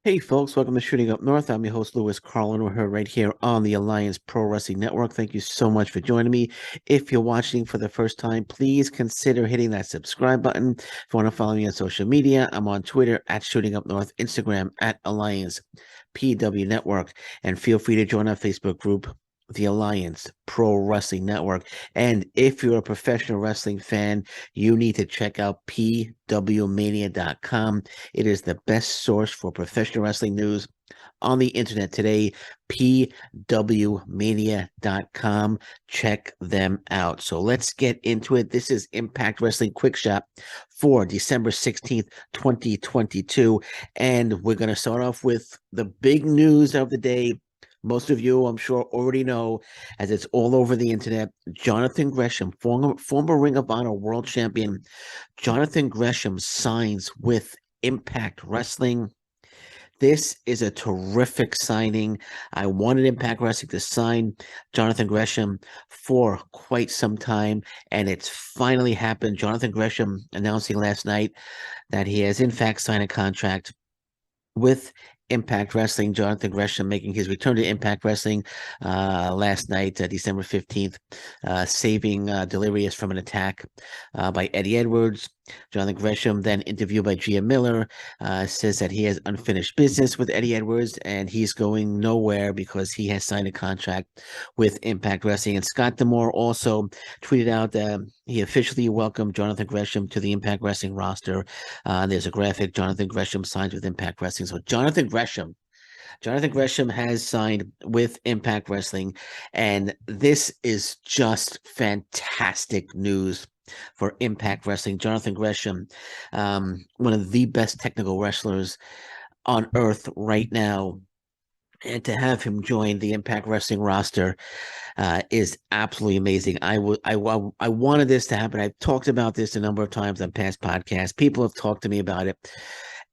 Hey folks, welcome to Shooting Up North. I'm your host, Lewis Carlin. We're here right here on the Alliance Pro Wrestling Network. Thank you so much for joining me. If you're watching for the first time, please consider hitting that subscribe button. If you want to follow me on social media, I'm on Twitter at Shooting Up North, Instagram at Alliance PW Network, and feel free to join our Facebook group, the Alliance Pro Wrestling Network. And if you're a professional wrestling fan, you need to check out pwmania.com. It is the best source for professional wrestling news on the internet today. pwmania.com. Check them out. So let's get into it. This is Impact Wrestling Quick Shot for December 16th, 2022. And we're going to start off with the big news of the day. Most of you, I'm sure, already know, as it's all over the internet. Jonathan Gresham, former Ring of Honor world champion, Jonathan Gresham signs with Impact Wrestling. This is a terrific signing. I wanted Impact Wrestling to sign Jonathan Gresham for quite some time, and it's finally happened. Jonathan Gresham announcing last night that he has, in fact, signed a contract with Impact Wrestling. Jonathan Gresham making his return to Impact Wrestling last night, December 15th, saving Delirious from an attack by Eddie Edwards. Jonathan Gresham, then interviewed by Gia Miller, says that he has unfinished business with Eddie Edwards and he's going nowhere because he has signed a contract with Impact Wrestling. And Scott D'Amore also tweeted out that he officially welcomed Jonathan Gresham to the Impact Wrestling roster. There's a graphic. Jonathan Gresham signs with Impact Wrestling. So Jonathan Gresham has signed with Impact Wrestling, and this is just fantastic news for Impact Wrestling. Jonathan Gresham, one of the best technical wrestlers on earth right now, and to have him join the Impact Wrestling roster is absolutely amazing. I wanted this to happen. I've talked about this a number of times on past podcasts. People have talked to me about it,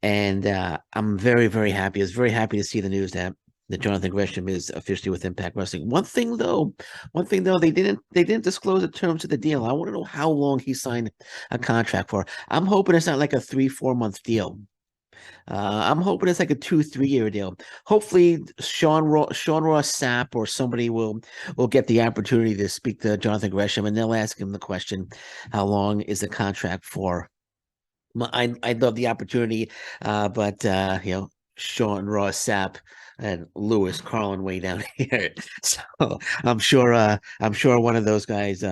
and I'm very, very happy. I was very happy to see the news that Jonathan Gresham is officially with Impact Wrestling. One thing though, they didn't disclose the terms of the deal. I want to know how long he signed a contract for. I'm hoping it's not like a 3-4 month deal. I'm hoping it's like a 2-3 year deal. Hopefully, Sean Ross Sapp or somebody will get the opportunity to speak to Jonathan Gresham, and they'll ask him the question, "How long is the contract for?" I'd love the opportunity, but Sean Ross Sapp and Lewis Carlin way down here. So I'm sure one of those guys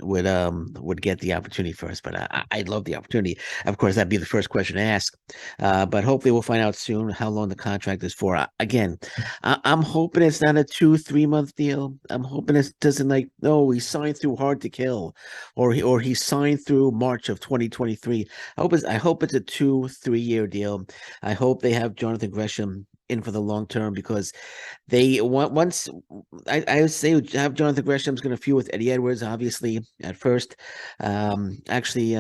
would get the opportunity first. But I'd love the opportunity. Of course, that'd be the first question to ask. But hopefully we'll find out soon how long the contract is for. Again, I'm hoping it's not a 2-3 month deal. I'm hoping it doesn't like, no, he signed through Hard to Kill, or he signed through March of 2023. I hope it's a 2-3 year deal. I hope they have Jonathan Gresham in for the long term, because they once I would say have Jonathan Gresham's going to feud with Eddie Edwards, obviously at first. Actually,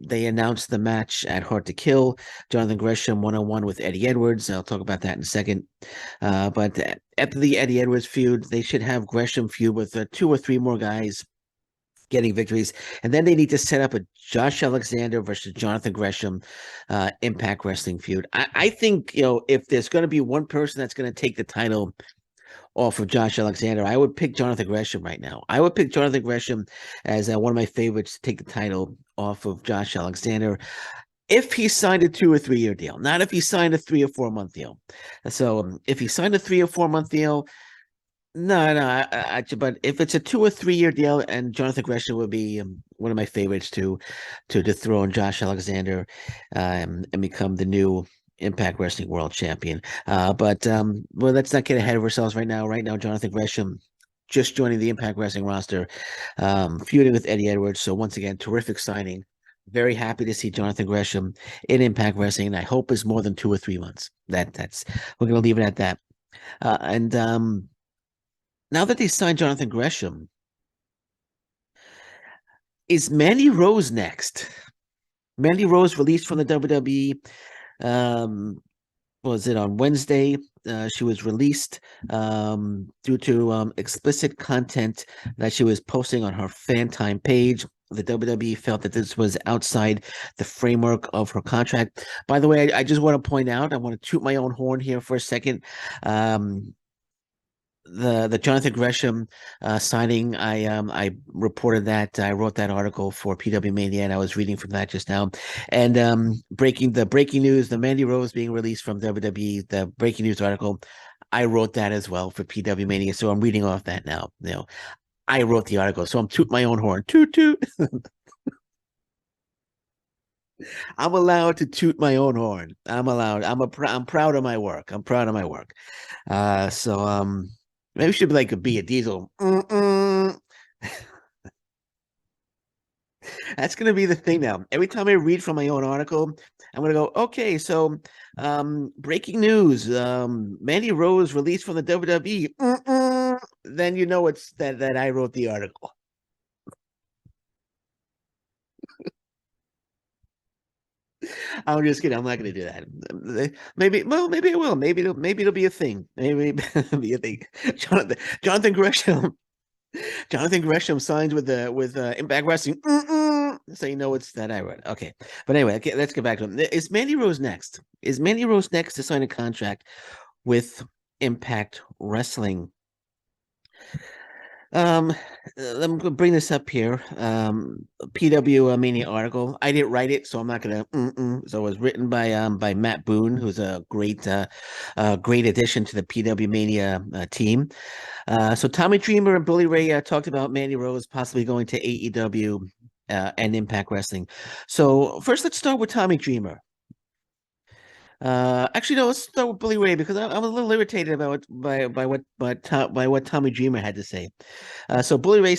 they announced the match at Hard to Kill. Jonathan Gresham 1-on-1 with Eddie Edwards. I'll talk about that in a second. But after the Eddie Edwards feud, they should have Gresham feud with 2 or 3 more guys getting victories. And then they need to set up a Josh Alexander versus Jonathan Gresham Impact Wrestling feud. I think, if there's going to be one person that's going to take the title off of Josh Alexander, I would pick Jonathan Gresham right now. I would pick Jonathan Gresham as one of my favorites to take the title off of Josh Alexander if he signed a 2 or 3 year deal, not if he signed a 3 or 4 month deal. So if he signed a 3 or 4 month deal, no, but if it's a 2 or 3 year deal, and Jonathan Gresham would be one of my favorites to dethrone Josh Alexander and become the new Impact Wrestling World Champion. But well, let's not get ahead of ourselves right now. Right now, Jonathan Gresham just joining the Impact Wrestling roster, feuding with Eddie Edwards. So once again, terrific signing. Very happy to see Jonathan Gresham in Impact Wrestling. And I hope it's more than 2 or 3 months. That's we're gonna leave it at that. And now that they signed Jonathan Gresham, is Mandy Rose next? Mandy Rose released from the WWE. Was it on Wednesday? She was released due to explicit content that she was posting on her fan time page. the WWE felt that this was outside the framework of her contract. By the way, I just want to point out, I want to toot my own horn here for a second. The Jonathan Gresham signing, I reported that, I wrote that article for PW Mania, and I was reading from that just now. And breaking news, the Mandy Rose being released from WWE, the breaking news article, I wrote that as well for PW Mania, so I'm reading off that now. I wrote the article, so I'm tooting my own horn. Toot toot. I'm allowed to toot my own horn. I'm allowed. I'm proud of my work. I'm proud of my work. So maybe it should be like be a diesel. That's gonna be the thing now. Every time I read from my own article, I'm gonna go, okay, so breaking news, Mandy Rose released from the WWE. Then you know it's that I wrote the article. I'm just kidding. I'm not going to do that. Maybe it will. Maybe it'll be a thing. Maybe it'll be a thing. Jonathan Gresham. Jonathan Gresham signs with Impact Wrestling. So you know it's that I wrote. Okay, but anyway, okay, let's get back to him. Is Mandy Rose next? Is Mandy Rose next to sign a contract with Impact Wrestling? Um, I'm gonna bring this up here. PW Mania article. I didn't write it, so I'm not gonna. So it was written by Matt Boone, who's a great addition to the PW Mania team. So Tommy Dreamer and Bully Ray talked about Mandy Rose possibly going to AEW and Impact Wrestling. So first, let's start with Tommy Dreamer. Actually, no. Let's start with Bully Ray because I'm a little irritated about by what Tommy Dreamer had to say. So Bully Ray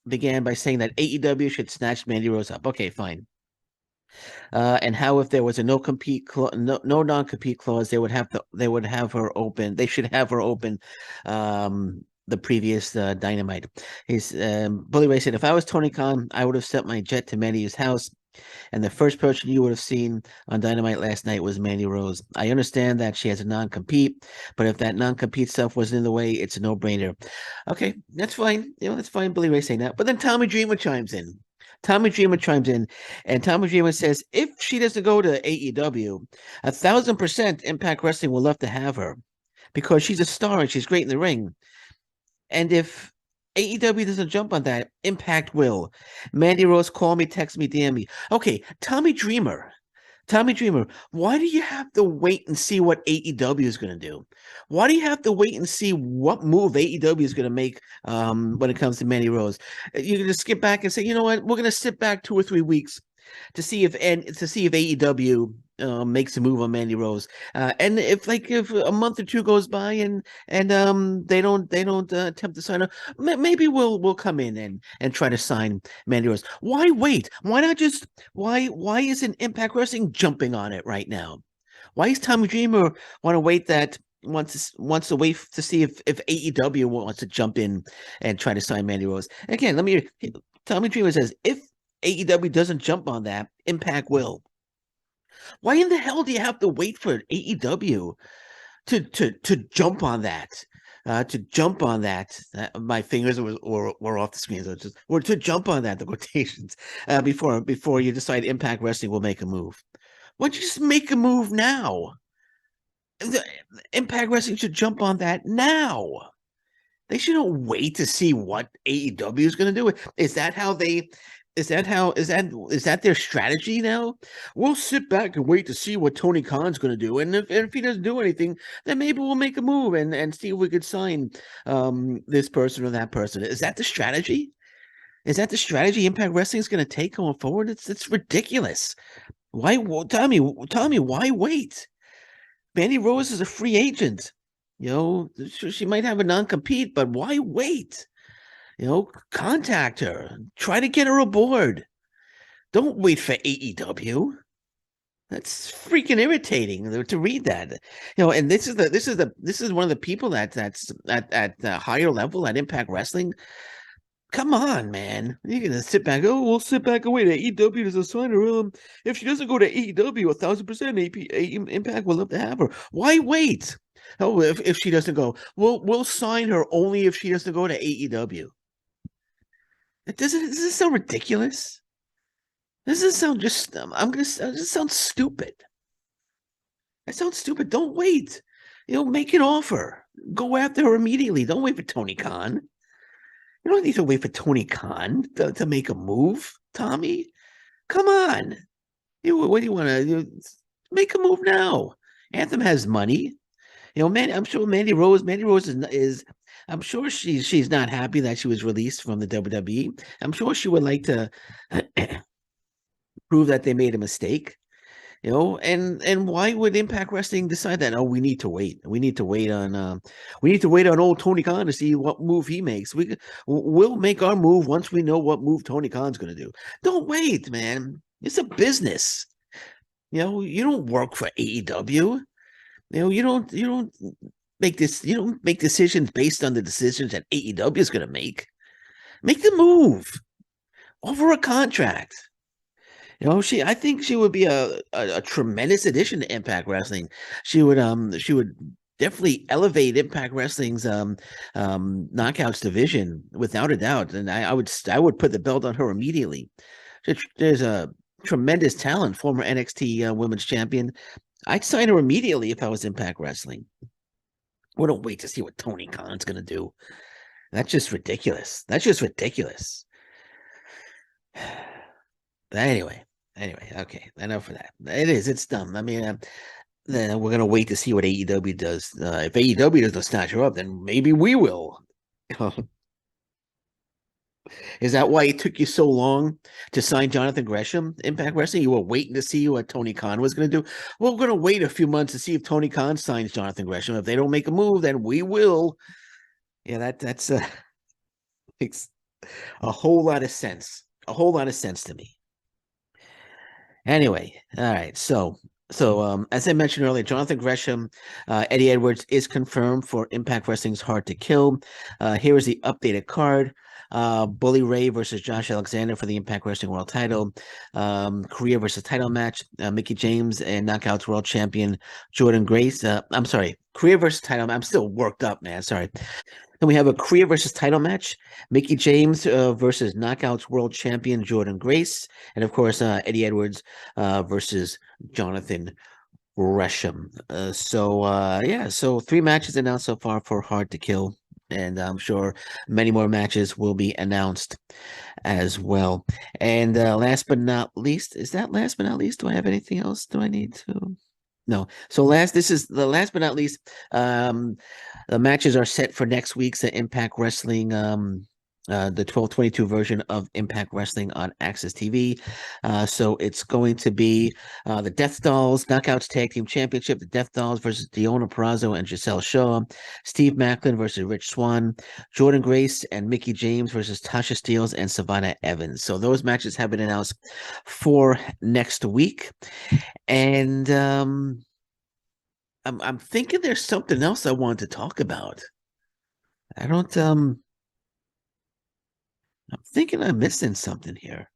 began by saying that AEW should snatch Mandy Rose up. Okay, fine. And how if there was a no non compete clause, they would have her open. They should have her open. The previous Dynamite. Bully Ray said, if I was Tony Khan, I would have sent my jet to Mandy's house. And the first person you would have seen on Dynamite last night was Mandy Rose. I understand that she has a non-compete, but if that non-compete stuff wasn't in the way, it's a no-brainer. Okay, that's fine. That's fine. Bully Ray saying that. But then Tommy Dreamer chimes in. Tommy Dreamer chimes in, and Tommy Dreamer says, if she doesn't go to AEW, 1,000% Impact Wrestling will love to have her because she's a star and she's great in the ring. And if AEW doesn't jump on that, Impact will. Mandy Rose, call me, text me, DM me. Okay, Tommy Dreamer. Tommy Dreamer, why do you have to wait and see what AEW is going to do? Why do you have to wait and see what move AEW is going to make when it comes to Mandy Rose? You can just skip back and say, you know what, we're going to sit back 2 or 3 weeks to see if AEW makes a move on Mandy Rose. And if a month or two goes by and they don't attempt to sign her, maybe we'll come in and try to sign Mandy Rose. Why wait? Why not just why isn't Impact Wrestling jumping on it right now? Why is Tommy Dreamer want to wait that wants to wait to see if AEW wants to jump in and try to sign Mandy Rose? Again, Tommy Dreamer says if AEW doesn't jump on that, Impact will. Why in the hell do you have to wait for AEW to jump on that? To jump on that, my fingers were off the screen. So or to jump on that, the quotations before you decide Impact Wrestling will make a move. Why don't you just make a move now? The Impact Wrestling should jump on that now. They shouldn't wait to see what AEW is going to do. Is that how they? Is that their strategy now? We'll sit back and wait to see what Tony Khan's going to do, and if he doesn't do anything, then maybe we'll make a move and see if we could sign this person or that person. Is that the strategy? Is that the strategy Impact Wrestling is going to take going forward? It's ridiculous. Why, Tommy? Why wait? Mandy Rose is a free agent. She might have a non-compete, but why wait? Contact her. Try to get her aboard. Don't wait for AEW. That's freaking irritating to read that. And this is one of the people that's at the higher level at Impact Wrestling. Come on, man. You're gonna sit back. Oh, we'll sit back and wait. AEW doesn't sign her. If she doesn't go to AEW, 1,000% Impact will love to have her. Why wait? Oh, if she doesn't go, we'll sign her only if she doesn't go to AEW. Does this sound ridiculous? Does this sound just? This sounds stupid. That sounds stupid. Don't wait. Make an offer. Go after her immediately. Don't wait for Tony Khan. You don't need to wait for Tony Khan to make a move, Tommy. Come on. What do you want to make a move now? Anthem has money. Man, I'm sure Mandy Rose. Mandy Rose is I'm sure she's not happy that she was released from the WWE. I'm sure she would like to prove that they made a mistake. And why would Impact Wrestling decide that? Oh, we need to wait. We need to wait on old Tony Khan to see what move he makes. We'll make our move once we know what move Tony Khan's going to do. Don't wait, man. It's a business. You don't work for AEW. You don't make decisions based on the decisions that AEW is going to make. Make the move over a contract. I think she would be a tremendous addition to Impact Wrestling. She would definitely elevate Impact Wrestling's knockouts division without a doubt. And I would put the belt on her immediately. There's a tremendous talent, former NXT Women's Champion. I'd sign her immediately if I was Impact Wrestling. Wouldn't wait to see what Tony Khan's gonna do. That's just ridiculous. That's just ridiculous. Anyway, okay, enough of that. It's dumb. I mean, then we're gonna wait to see what AEW does. If AEW doesn't snatch her up, then maybe we will. Is that why it took you so long to sign Jonathan Gresham, Impact Wrestling? You were waiting to see what Tony Khan was going to do. Well, we're going to wait a few months to see if Tony Khan signs Jonathan Gresham. If they don't make a move, then we will. Yeah, that's makes a whole lot of sense. A whole lot of sense to me. Anyway, all right. So as I mentioned earlier, Jonathan Gresham, Eddie Edwards is confirmed for Impact Wrestling's Hard to Kill. Here is the updated card. Bully Ray versus Josh Alexander for the Impact Wrestling World Title. Korea versus title match. Mickie James and Knockouts World Champion Jordan Grace. I'm sorry, Korea versus title. I'm still worked up, man. Sorry. Then we have a Korea versus title match. Mickie James versus Knockouts World Champion Jordan Grace. And of course, Eddie Edwards versus Jonathan Gresham. So 3 matches announced so far for Hard to Kill. And I'm sure many more matches will be announced as well. And last but not least, is that last but not least? Do I have anything else? Do I need to? No. So this is the last but not least. The matches are set for next week's Impact Wrestling, the 12/22 version of Impact Wrestling on Access TV. So it's going to be the Death Dolls Knockouts Tag Team Championship. The Death Dolls versus Deonna Purrazzo and Giselle Shaw. Steve Macklin versus Rich Swann. Jordan Grace and Mickie James versus Tasha Steelz and Savannah Evans. So those matches have been announced for next week. And I'm thinking there's something else I want to talk about. I'm thinking I'm missing something here.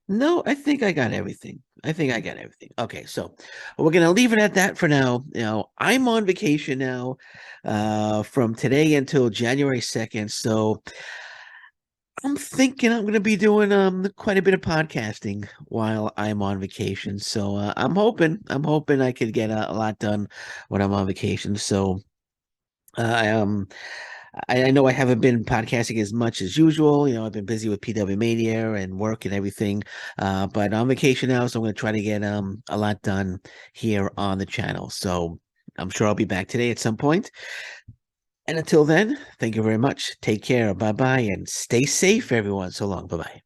No, I think I got everything. Okay, so we're gonna leave it at that for now. I'm on vacation now, from today until January 2nd. So I'm thinking I'm gonna be doing quite a bit of podcasting while I'm on vacation. So I'm hoping I could get a lot done when I'm on vacation. So I know I haven't been podcasting as much as usual. I've been busy with PW Mania and work and everything. But on vacation now, so I'm going to try to get a lot done here on the channel. So I'm sure I'll be back today at some point. And until then, thank you very much. Take care. Bye bye, and stay safe, everyone. So long. Bye bye.